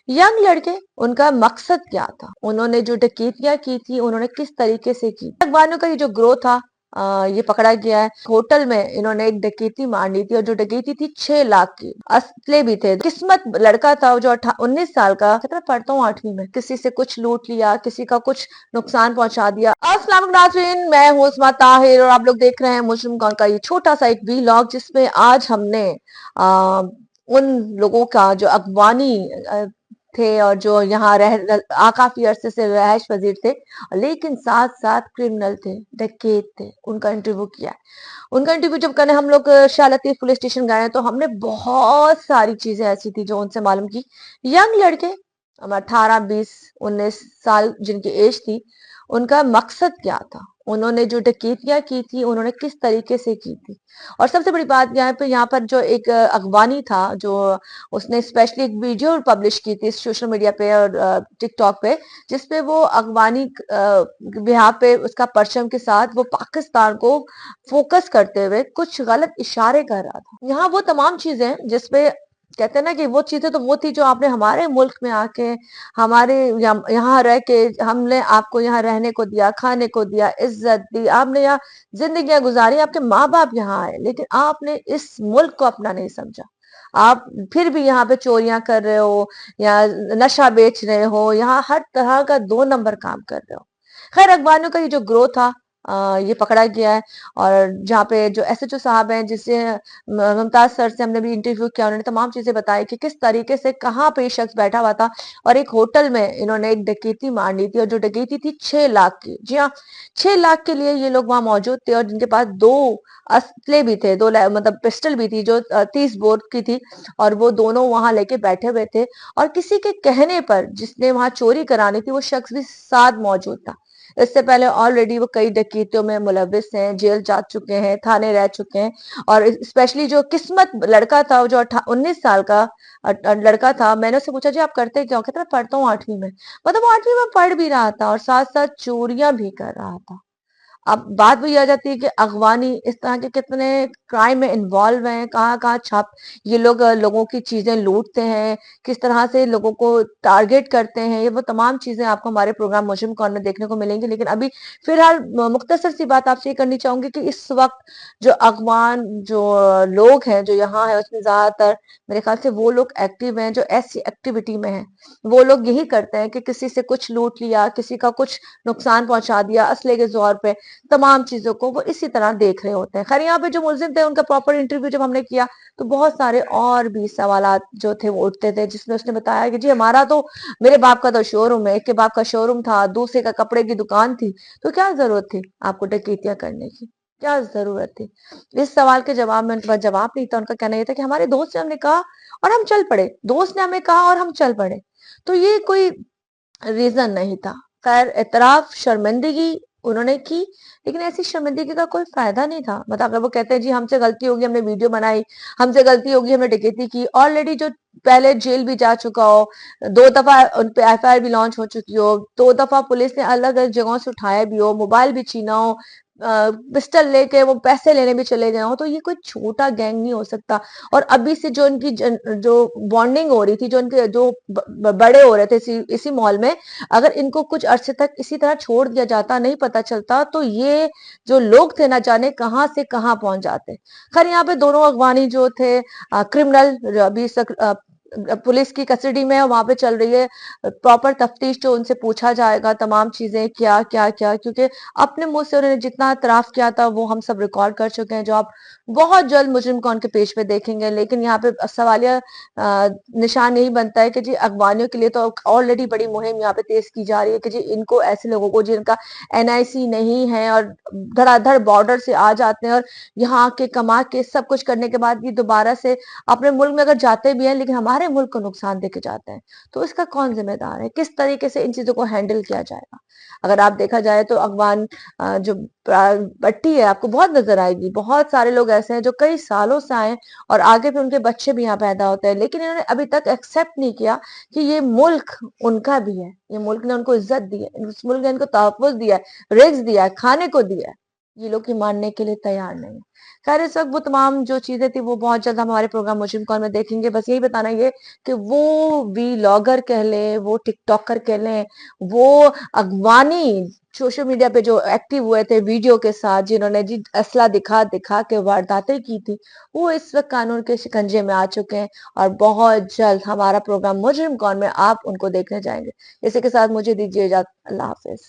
Young लड़के, उनका मकसद क्या था, उन्होंने जो डकैतियां की थी उन्होंने किस तरीके से की। अखबारों का ये जो ग्रोथ था, ये पकड़ा गया है। होटल में इन्होंने एक डकैती मार ली थी और जो डकैती थी 6 लाख की, असले भी थे। किस्मत लड़का था जो 19 साल का, कितना पढ़ता हूँ 8वीं में, किसी से कुछ लूट लिया, किसी का कुछ नुकसान पहुंचा दिया। अस्सलाम वालेकुम नाज़रीन, मैं हूँ उस्मा ताहिर और आप लोग देख रहे हैं मुस्लिम कॉन का ये छोटा सा एक वीलॉग, जिसमें आज हमने उन लोगों का जो अगवानी थे और जो यहाँ काफी अरसे से रहायश पजीर थे, लेकिन साथ साथ क्रिमिनल थे, डकैत थे, उनका इंटरव्यू किया। उनका इंटरव्यू जब करने हम लोग शाह लतीफ पुलिस स्टेशन गए तो हमने बहुत सारी चीजें ऐसी थी जो उनसे मालूम की। यंग लड़के, 18, 20, 19 साल जिनकी एज थी, उनका मकसद क्या था, उन्होंने जो डकैतियां की थी उन्होंने किस तरीके से की थी। और सबसे बड़ी बात यहाँ पर जो एक अगवानी था, जो उसने स्पेशली एक वीडियो पब्लिश की थी सोशल मीडिया पे और टिकटॉक पे, जिसपे वो अगवानी यहाँ पे उसका परचम के साथ वो पाकिस्तान को फोकस करते हुए कुछ गलत इशारे कर रहा था। यहाँ वो तमाम चीजें जिसपे कहते हैं ना कि वो चीजें तो वो थी जो आपने हमारे मुल्क में आके, हमारे यहाँ रह के, हमने आपको यहाँ रहने को दिया, खाने को दिया, इज्जत दी, आपने यहाँ जिंदगियां गुजारी, आपके माँ बाप यहाँ आए, लेकिन आपने इस मुल्क को अपना नहीं समझा। आप फिर भी यहाँ पे चोरियां कर रहे हो या नशा बेच रहे हो, यहाँ हर तरह का 2 नंबर काम कर रहे हो। खैर, अखबारों का ये जो ग्रोथ था, ये पकड़ा गया है। और जहाँ पे जो एसएचओ साहब हैं, जिससे मुमताज सर से हमने भी इंटरव्यू किया, उन्होंने तमाम चीजें बताई कि किस तरीके से कहाँ पे ये शख्स बैठा हुआ था और एक होटल में इन्होंने एक डकैती मार ली थी और जो डकैती थी 6 लाख की। जी हाँ, 6 लाख के लिए ये लोग वहां मौजूद थे और जिनके पास 2 असले भी थे, मतलब पिस्टल भी थी जो 30 बोर की थी, और वो दोनों वहां लेके बैठे हुए थे। और किसी के कहने पर जिसने वहां चोरी करानी थी वो शख्स भी साथ मौजूद था। इससे पहले ऑलरेडी वो कई डकैतियों में मुलविस हैं, जेल जा चुके हैं, थाने रह चुके हैं। और स्पेशली जो किस्मत लड़का था जो 19 साल का लड़का था, मैंने उससे पूछा जी आप करते क्या हो, कहता मैं पढ़ता हूँ 8वीं में। मतलब वो 8वीं में पढ़ भी रहा था और साथ साथ चोरियां भी कर रहा था। अब बात वही आ जाती है कि अगवानी इस तरह के कितने क्राइम में इन्वॉल्व हैं, कहाँ कहाँ छाप ये लोग लोगों की चीजें लूटते हैं, किस तरह से लोगों को टारगेट करते हैं, ये वो तमाम चीजें आपको हमारे प्रोग्राम मुस्लिम कॉर्नर में देखने को मिलेंगी। लेकिन अभी फिलहाल मुख्तसर सी बात आपसे ये करनी चाहूंगी कि इस वक्त जो अगवान जो लोग हैं जो यहाँ है, उसमें ज्यादातर मेरे ख्याल से वो लोग एक्टिव हैं जो ऐसी एक्टिविटी में हैं। वो लोग यही करते हैं कि किसी से कुछ लूट लिया, किसी का कुछ नुकसान पहुंचा दिया असले के जोर पे, तमाम चीजों को वो इसी तरह देख रहे होते हैं। खैर, यहाँ पे जो मुलजिम थे उनका प्रॉपर इंटरव्यू जब हमने किया तो बहुत सारे और भी सवालात जो थे वो उठते थे, जिसमें उसने बताया कि जी हमारा तो, मेरे बाप का तो शोरूम है, एक के बाप का शोरूम था, दूसरे का कपड़े की दुकान थी, तो क्या जरूरत थी आपको डकैतियां करने की, क्या जरूरत थी। इस सवाल के जवाब में उनके पास जवाब नहीं था। उनका कहना यह था कि हमारे दोस्त ने हमने कहा और हम चल पड़े, दोस्त ने हमें कहा और हम चल पड़े। तो ये कोई रीजन नहीं था। खैर, एतराफ शर्मिंदगी उन्होंने की, लेकिन ऐसी शर्मिंदगी का कोई फायदा नहीं था। मतलब अगर वो कहते हैं जी हमसे गलती होगी, हमने वीडियो बनाई, हमसे गलती होगी, हमने डकैती की, ऑलरेडी जो पहले जेल भी जा चुका हो, 2 दफा उन पे एफआईआर भी लॉन्च हो चुकी हो, 2 दफा पुलिस ने अलग अलग जगहों से उठाया भी हो, मोबाइल भी छीना हो, पिस्टल लेके वो पैसे लेने भी चले गए हो, तो ये कोई छोटा गैंग नहीं हो सकता। और अभी से जो इनकी जो बॉन्डिंग हो रही थी, जो इनके जो बड़े हो रहे थे इसी मॉल में, अगर इनको कुछ अरसे तक इसी तरह छोड़ दिया जाता, नहीं पता चलता, तो ये जो लोग थे ना जाने कहां से कहां पहुंच जाते। खैर, यहाँ पे दोनों अगवानी जो थे क्रिमिनल अभी पुलिस की कस्टडी में है, वहां पे चल रही है प्रॉपर तफ्तीश, जो उनसे पूछा जाएगा तमाम चीजें क्या क्या क्या, क्योंकि अपने मुंह से उन्होंने जितना इतराफ किया था वो हम सब रिकॉर्ड कर चुके हैं, जो आप बहुत जल्द मुजरिम कौन के पेज पे देखेंगे। लेकिन यहाँ पे सवालिया निशान यही बनता है कि जी अगवानियों के लिए तो ऑलरेडी बड़ी मुहिम यहाँ पे तेज की जा रही है कि जी इनको, ऐसे लोगों को जिनका एनआईसी नहीं है और धड़ाधड़ बॉर्डर से आ जाते हैं और यहाँ के कमा के सब कुछ करने के बाद भी दोबारा से अपने मुल्क में अगर जाते भी हैं, लेकिन हमारे मुल्क को नुकसान देके जाते हैं, तो इसका कौन जिम्मेदार है, किस तरीके से इन चीजों को हैंडल किया जाएगा। अगर आप देखा जाए तो अगवान जो पट्टी है आपको बहुत नजर आएगी, बहुत सारे लोग ऐसे हैं जो कई सालों से आए और आगे भी उनके बच्चे भी यहाँ पैदा होते हैं, लेकिन इन्होंने अभी तक एक्सेप्ट नहीं किया कि ये मुल्क उनका भी है, ये मुल्क ने उनको इज्जत दी है, इस मुल्क ने इनको तहफ़्फ़ुज़ दिया है, रिज़्क़ दिया है, खाने को दिया है। ये लोग की मानने के लिए तैयार नहीं है। खैर इस वक़्त वो तमाम जो चीज़ें थी वो बहुत जल्द हम हमारे प्रोग्राम मुजरिम कॉल में देखेंगे। बस यही बताना ये कि वो व्लॉगर कह लें, वो टिकटॉकर कह लें, वो अगवानी सोशल मीडिया पे जो एक्टिव हुए थे वीडियो के साथ, जिन्होंने जी असला दिखा-दिखा के वारदातें की थी, वो इस वक़्त कानून के शिकंजे में आ चुके हैं और बहुत जल्द हमारा प्रोग्राम मुजरिम कॉल में आप उनको देखने जाएँगे। इसी के साथ मुझे दीजिए इजाज़त। अल्लाह हाफ़िज़।